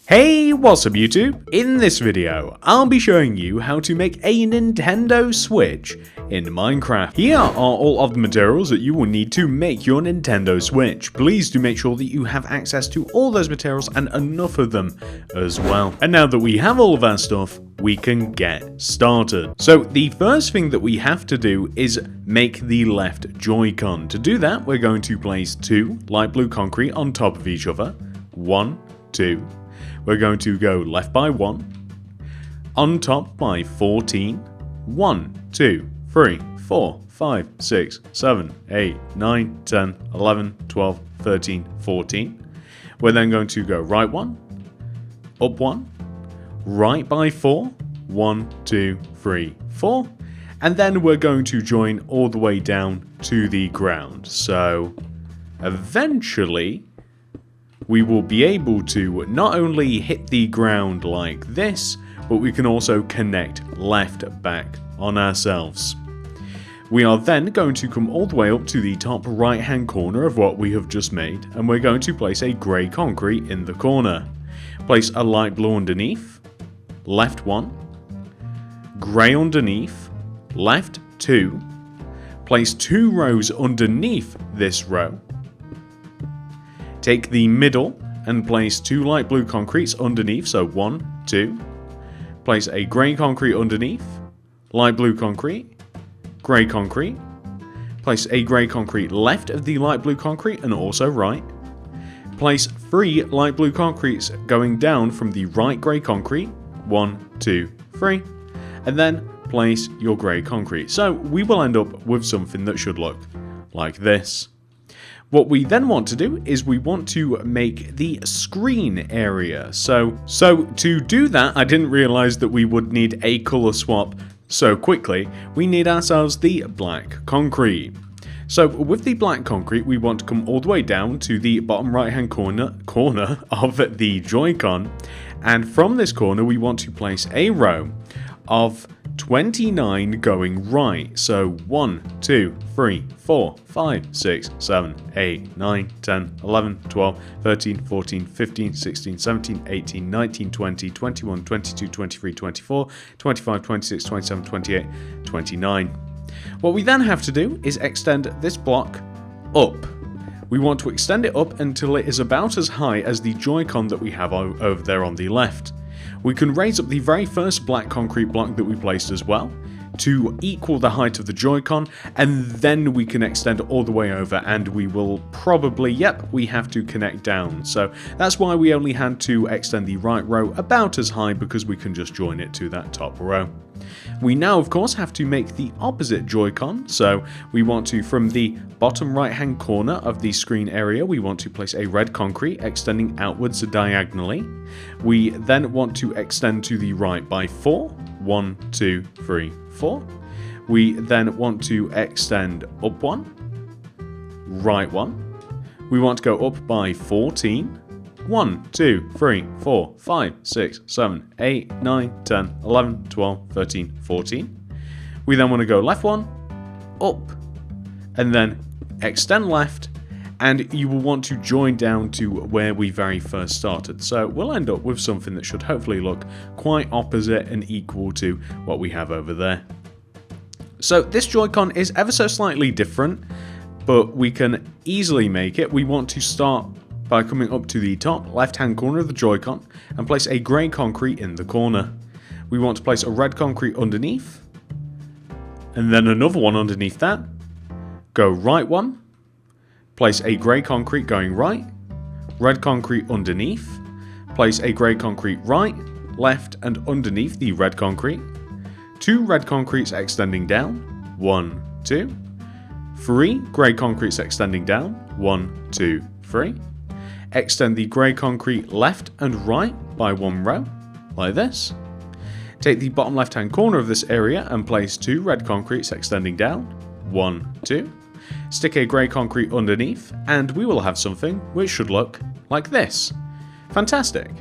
Hey, what's up YouTube? In this video, I'll be showing you how to make a Nintendo Switch in Minecraft. Here are all of the materials that you will need to make your Nintendo Switch. Please do make sure that you have access to all those materials and enough of them as well. And now that we have all of our stuff, we can get started. So the first thing that we have to do is make the left Joy-Con. To do that, we're going to place two light blue concrete on top of each other. 1, 2. We're going to go left by 1, on top by 14, 1, 2, 3, 4, 5, 6, 7, 8, 9, 10, 11, 12, 13, 14. We're then going to go right 1, up 1, right by 4, 1, 2, 3, 4, and then we're going to join all the way down to the ground. So eventually we will be able to not only hit the ground like this, but we can also connect left back on ourselves. We are then going to come all the way up to the top right hand corner of what we have just made, and we're going to place a grey concrete in the corner. Place a light blue underneath, left 1, grey underneath, left 2, place 2 rows underneath this row. Take the middle and place 2 light blue concretes underneath, so 1, 2. Place a grey concrete underneath, light blue concrete, grey concrete. Place a grey concrete left of the light blue concrete and also right. Place 3 light blue concretes going down from the right grey concrete, 1, 2, 3. And then place your grey concrete. So we will end up with something that should look like this. What we then want to do is we want to make the screen area. So to do that, I didn't realize that we would need a color swap so quickly. We need ourselves the black concrete. So with the black concrete, we want to come all the way down to the bottom right hand corner of the Joy-Con. And from this corner, we want to place a row of 29 going right. So 1, 2, 3, 4, 5, 6, 7, 8, 9, 10, 11, 12, 13, 14, 15, 16, 17, 18, 19, 20, 21, 22, 23, 24, 25, 26, 27, 28, 29. What we then have to do is extend this block up. We want to extend it up until it is about as high as the Joy-Con that we have over there on the left. We can raise up the very first black concrete block that we placed as well to equal the height of the Joy-Con, and then we can extend all the way over, and we will probably, we have to connect down. So that's why we only had to extend the right row about as high, because we can just join it to that top row. We now of course have to make the opposite Joy-Con, so we want to, from the bottom right hand corner of the screen area, we want to place a red concrete extending outwards diagonally. We then want to extend to the right by 4, 1, 2, 3, 4. We then want to extend up 1, right 1. We want to go up by 14. 1, 2, 3, 4, 5, 6, 7, 8, 9, 10, 11, 12, 13, 14. We then want to go left 1, up, and then extend left, and you will want to join down to where we very first started. So we'll end up with something that should hopefully look quite opposite and equal to what we have over there. So this Joy-Con is ever so slightly different, but we can easily make it. We want to start by coming up to the top left hand corner of the Joy-Con and place a grey concrete in the corner. We want to place a red concrete underneath, and then another one underneath that. Go right 1, place a grey concrete going right, red concrete underneath, place a grey concrete right, left and underneath the red concrete, 2 red concretes extending down, 1, 2, 3 grey concretes extending down, 1, 2, 3. Extend the grey concrete left and right by 1 row, like this. Take the bottom left hand corner of this area and place 2 red concretes extending down, 1, 2. Stick a grey concrete underneath, and we will have something which should look like this. Fantastic.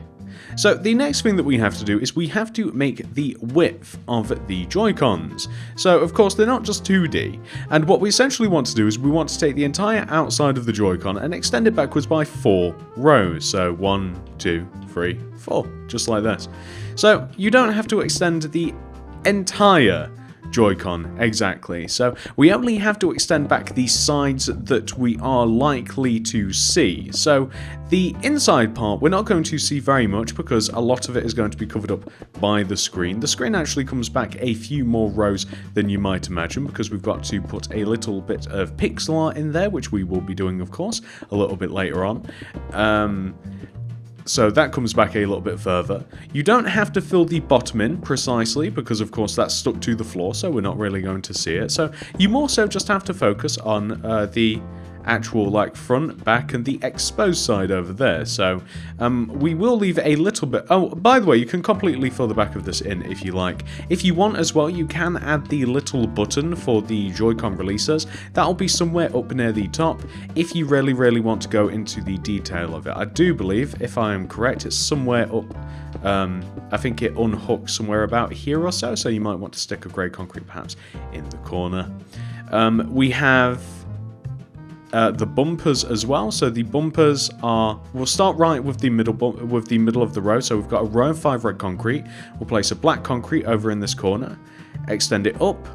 So the next thing that we have to do is we have to make the width of the Joy-Cons. So of course they're not just 2D, and what we essentially want to do is we want to take the entire outside of the Joy-Con and extend it backwards by 4 rows. So 1, 2, 3, 4, just like this. So you don't have to extend the entire Joy-Con exactly, so we only have to extend back the sides that we are likely to see. So the inside part we're not going to see very much because a lot of it is going to be covered up by the screen. The screen actually comes back a few more rows than you might imagine because we've got to put a little bit of pixel art in there, which we will be doing of course a little bit later on. So that comes back a little bit further. You don't have to fill the bottom in precisely because of course that's stuck to the floor, so we're not really going to see it. So you more so just have to focus on the actual like front, back and the exposed side over there. So we will leave a little bit. Oh, by the way, you can completely fill the back of this in if you like. If you want as well, you can add the little button for the Joy-Con releasers. That'll be somewhere up near the top if you really want to go into the detail of it. I do believe, if I am correct, it's somewhere up. I think it unhooks somewhere about here or so, so you might want to stick a grey concrete perhaps in the corner. We have the bumpers as well. So the bumpers are, we'll start right with the middle of the row. So we've got a row of 5 red concrete. We'll place a black concrete over in this corner, extend it up,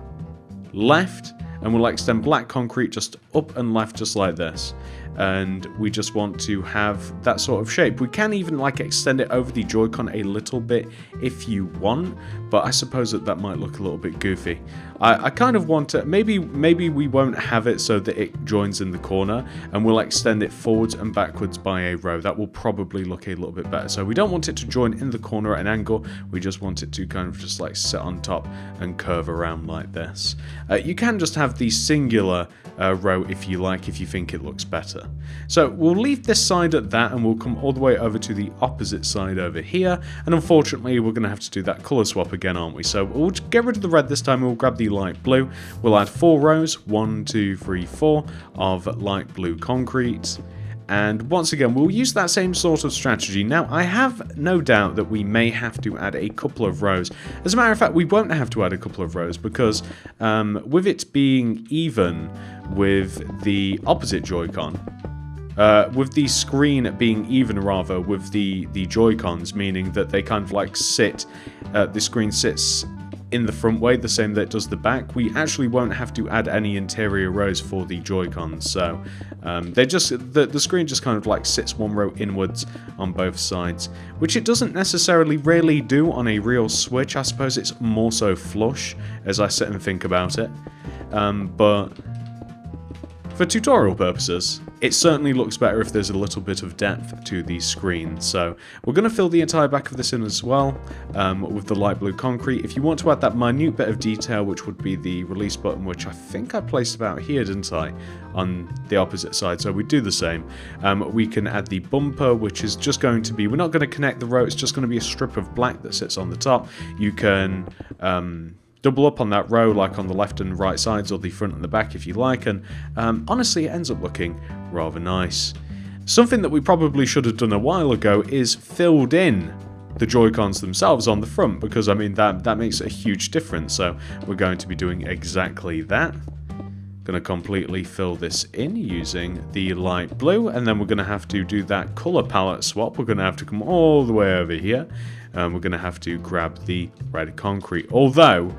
left, and we'll extend black concrete just up and left just like this. And we just want to have that sort of shape. We can even like extend it over the Joy-Con a little bit if you want, but I suppose that might look a little bit goofy. I kind of want to, maybe we won't have it so that it joins in the corner, and we'll extend it forwards and backwards by a row. That will probably look a little bit better. So we don't want it to join in the corner at an angle, we just want it to kind of just like sit on top and curve around like this. You can just have the singular row if you like, if you think it looks better. So we'll leave this side at that, and we'll come all the way over to the opposite side over here, and unfortunately we're going to have to do that colour swap again, aren't we? So we'll get rid of the red this time, we'll grab the light blue, we'll add 4 rows, 1, 2, 3, 4 of light blue concrete. And once again, we'll use that same sort of strategy. Now, I have no doubt that we may have to add a couple of rows. As a matter of fact, we won't have to add a couple of rows because with it being even with the opposite Joy-Con, with the screen being even rather with the Joy-Cons, meaning that they kind of like sit, the screen sits in the front way, the same that it does the back, we actually won't have to add any interior rows for the Joy-Cons. So they just the screen just kind of like sits one row inwards on both sides, which it doesn't necessarily really do on a real Switch. I suppose it's more so flush as I sit and think about it, but for tutorial purposes, it certainly looks better if there's a little bit of depth to the screen. So we're going to fill the entire back of this in as well with the light blue concrete. If you want to add that minute bit of detail, which would be the release button, which I think I placed about here, didn't I, on the opposite side, so we do the same. We can add the bumper, which is just going to be, we're not going to connect the row, it's just going to be a strip of black that sits on the top. You can double up on that row, like on the left and right sides, or the front and the back if you like, and honestly it ends up looking rather nice. Something that we probably should have done a while ago is filled in the Joy-Cons themselves on the front, because I mean that makes a huge difference, so we're going to be doing exactly that. Going to completely fill this in using the light blue, and then we're going to have to do that color palette swap. We're going to have to come all the way over here. We're going to have to grab the red concrete, although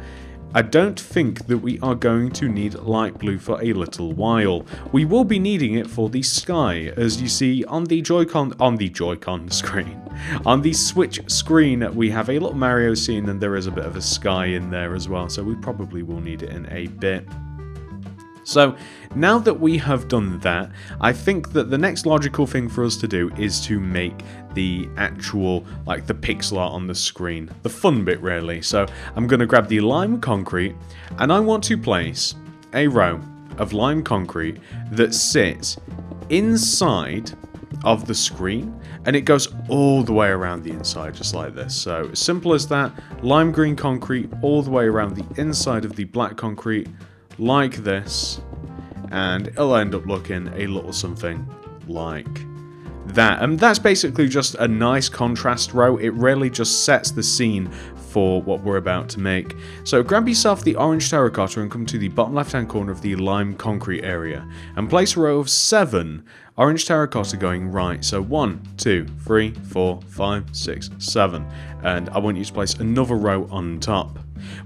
I don't think that we are going to need light blue for a little while. We will be needing it for the sky, as you see on the Joy-Con screen. On the Switch screen, we have a little Mario scene, and there is a bit of a sky in there as well, so we probably will need it in a bit. So now that we have done that, I think that the next logical thing for us to do is to make the actual, like the pixel art on the screen, the fun bit really. So I'm going to grab the lime concrete, and I want to place a row of lime concrete that sits inside of the screen, and it goes all the way around the inside just like this. So simple as that, lime green concrete all the way around the inside of the black concrete, like this, and it'll end up looking a little something like that. And that's basically just a nice contrast row. It really just sets the scene for what we're about to make. So grab yourself the orange terracotta and come to the bottom left hand corner of the lime concrete area and place a row of 7 orange terracotta going right. So 1, 2, 3, 4, 5, 6, 7. And I want you to place another row on top.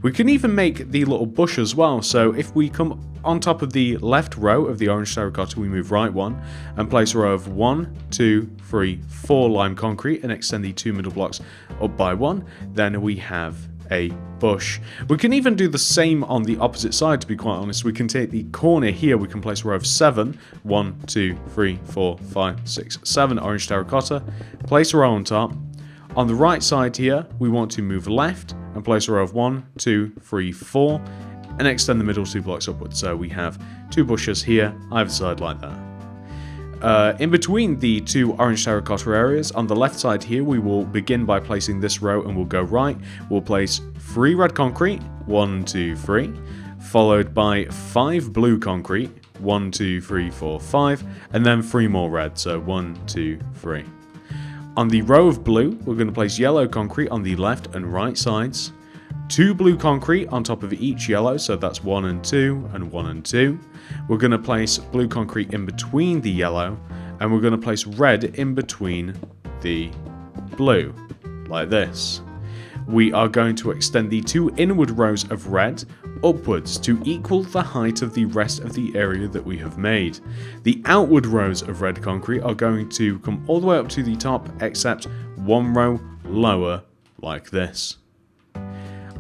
We can even make the little bush as well. So if we come on top of the left row of the orange terracotta, we move right 1 and place a row of 1, 2, 3, 4 lime concrete and extend the 2 middle blocks up by 1. Then we have a bush. We can even do the same on the opposite side, to be quite honest. We can take the corner here, we can place a row of 7, 1, 2, 3, 4, 5, 6, 7 orange terracotta, place a row on top. On the right side here, we want to move left and place a row of 1, 2, 3, 4 and extend the middle 2 blocks upwards. So we have 2 bushes here, either side like that. In between the 2 orange terracotta areas, on the left side here, we will begin by placing this row and we'll go right. We'll place 3 red concrete, 1, 2, 3, followed by 5 blue concrete, 1, 2, 3, 4, 5, and then 3 more red, so 1, 2, 3. On the row of blue, we're going to place yellow concrete on the left and right sides, 2 blue concrete on top of each yellow, so that's 1 and 2 and 1 and 2. We're going to place blue concrete in between the yellow, and we're going to place red in between the blue, like this. We are going to extend the 2 inward rows of red upwards to equal the height of the rest of the area that we have made. The outward rows of red concrete are going to come all the way up to the top, except 1 row lower, like this.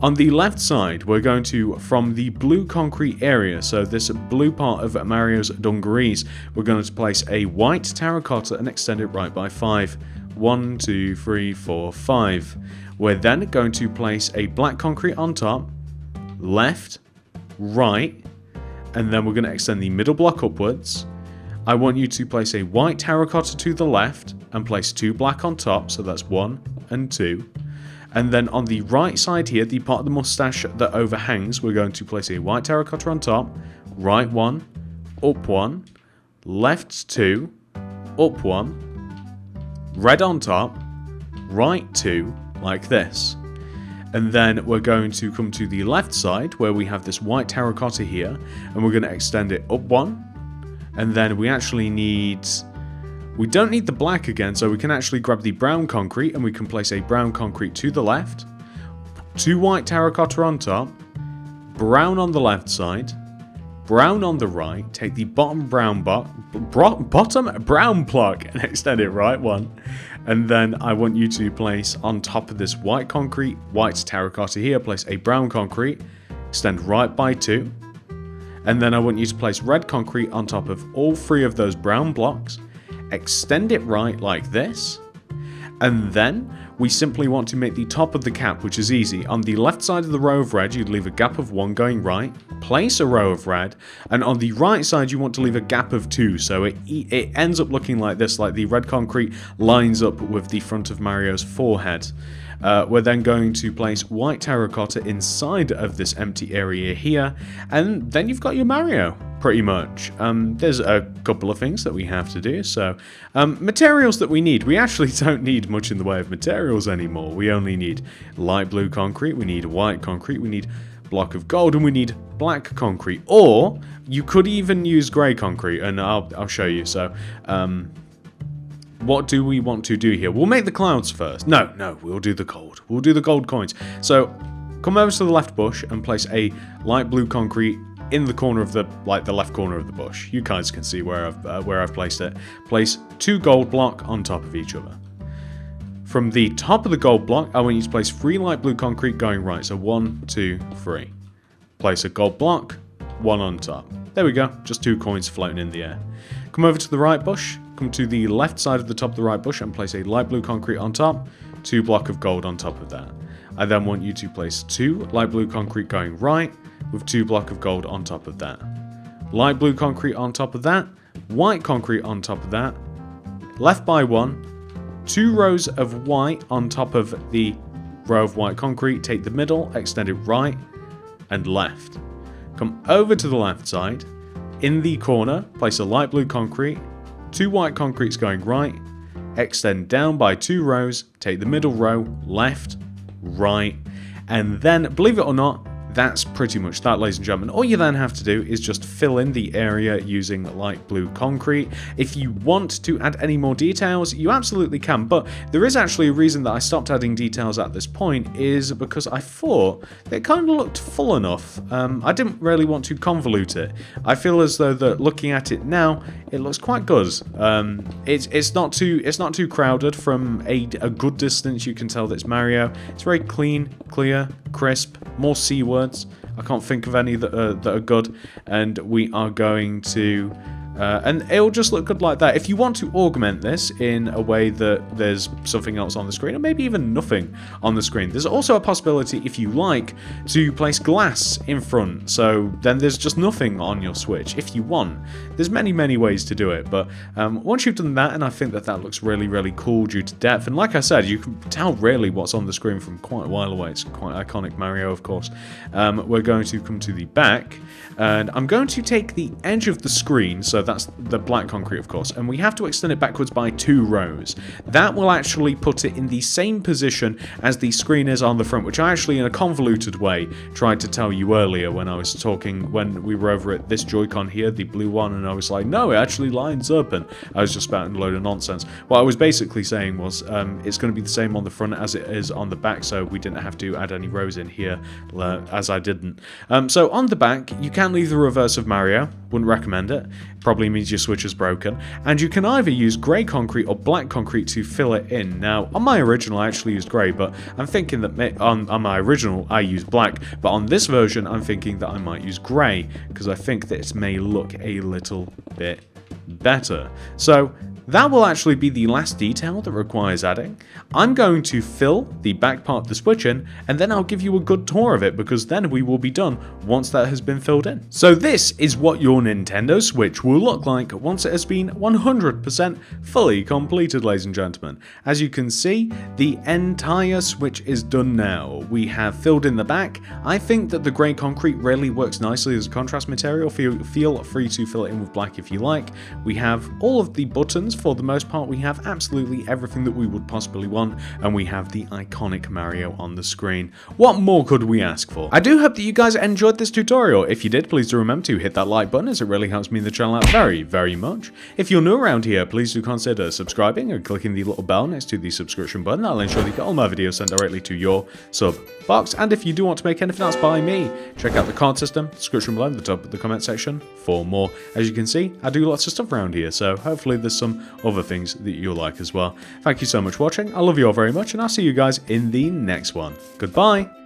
On the left side, we're going to, from the blue concrete area, so this blue part of Mario's dungarees, we're going to place a white terracotta and extend it right by 5. 1, 2, 3, 4, 5. We're then going to place a black concrete on top, left, right, and then we're going to extend the middle block upwards. I want you to place a white terracotta to the left and place 2 black on top, so that's 1 and 2. And then on the right side here, the part of the mustache that overhangs, we're going to place a white terracotta on top, right 1, up 1, left 2, up 1, red on top, right 2, like this. And then we're going to come to the left side where we have this white terracotta here, and we're going to extend it up 1. And then we actually need... We don't need the black again, so we can actually grab the brown concrete and we can place a brown concrete to the left, 2 white terracotta on top, brown on the left side, brown on the right, take the bottom brown block and extend it right 1. And then I want you to place on top of this white concrete, white terracotta here, place a brown concrete, extend right by 2. And then I want you to place red concrete on top of all 3 of those brown blocks, extend it right like this, and then we simply want to make the top of the cap, which is easy. On the left side of the row of red, you'd leave a gap of 1 going right, place a row of red, and on the right side you want to leave a gap of 2, so it ends up looking like this, like the red concrete lines up with the front of Mario's forehead. We're then going to place white terracotta inside of this empty area here, and then you've got your Mario, pretty much. There's a couple of things that we have to do. So, materials that we need. We actually don't need much in the way of materials anymore. We only need light blue concrete, we need white concrete, we need block of gold, and we need black concrete. Or, you could even use grey concrete, and I'll show you. So, what do we want to do here? We'll make the clouds first. No, we'll do the gold. We'll do the gold coins. So, come over to the left bush and place a light blue concrete in the corner of the left corner of the bush. You guys can see where I've placed it. Place 2 gold block on top of each other. From the top of the gold block, I want you to place 3 light blue concrete going right. So 1, 2, 3. Place a gold block, 1 on top. There we go. Just 2 coins floating in the air. Come over to the right bush. Come to the left side of the top of the right bush and place a light blue concrete on top, 2 block of gold on top of that. I then want you to place 2 light blue concrete going right with 2 block of gold on top of that. Light blue concrete on top of that, white concrete on top of that, left by 1, 2 rows of white on top of the row of white concrete, take the middle, extend it right and left. Come over to the left side, in the corner, place a light blue concrete, 2 white concretes going right, extend down by 2 rows, take the middle row, left, right, and then, believe it or not, that's pretty much that, ladies and gentlemen. All you then have to do is just fill in the area using light blue concrete. If you want to add any more details, you absolutely can, but there is actually a reason that I stopped adding details at this point, is because I thought that it kind of looked full enough. I didn't really want to convolute it. I feel as though that looking at it now, it looks quite good. It's not too crowded. From a good distance, you can tell that it's Mario. It's very clean, clear, crisp, more C words. I can't think of any that are good, and we are going to and it'll just look good like that. If you want to augment this in a way that there's something else on the screen, or maybe even nothing on the screen, there's also a possibility, if you like, to place glass in front, so then there's just nothing on your Switch, if you want. There's many ways to do it, but once you've done that, and I think that looks really cool due to depth, and like I said, you can tell really what's on the screen from quite a while away. It's quite iconic Mario, of course. We're going to come to the back, and I'm going to take the edge of the screen, so that's the black concrete, of course, and we have to extend it backwards by 2 rows. That will actually put it in the same position as the screen is on the front, which I actually, in a convoluted way, tried to tell you earlier when I was talking, when we were over at this Joy-Con here, the blue one, and I was like, no, it actually lines up, and I was just spouting a load of nonsense. What I was basically saying was, it's going to be the same on the front as it is on the back, so we didn't have to add any rows in here, as I didn't. So on the back, you can leave the reverse of Mario. Wouldn't recommend it. Probably means your Switch is broken. And you can either use grey concrete or black concrete to fill it in. Now, on my original, I actually used grey, but I'm thinking that on my original, I used black. But on this version, I'm thinking that I might use grey, because I think that it may look a little bit better. So that will actually be the last detail that requires adding. I'm going to fill the back part of the Switch in, and then I'll give you a good tour of it, because then we will be done once that has been filled in. So this is what your Nintendo Switch will look like once it has been 100% fully completed, ladies and gentlemen. As you can see, the entire Switch is done now. We have filled in the back. I think that the grey concrete really works nicely as a contrast material. Feel free to fill it in with black if you like. We have all of the buttons. For the most part, we have absolutely everything that we would possibly want, and we have the iconic Mario on the screen. What more could we ask for? I do hope that you guys enjoyed this tutorial. If you did, please do remember to hit that like button, as it really helps me and the channel out very much. If you're new around here, please do consider subscribing and clicking the little bell next to the subscription button. That'll ensure that you get all my videos sent directly to your sub box. And if you do want to make anything else by me, check out the card system, description below, the top of the comment section for more. As you can see, I do lots of stuff around here, so hopefully there's some other things that you'll like as well. Thank you so much for watching. I love you all very much, and I'll see you guys in the next one. Goodbye.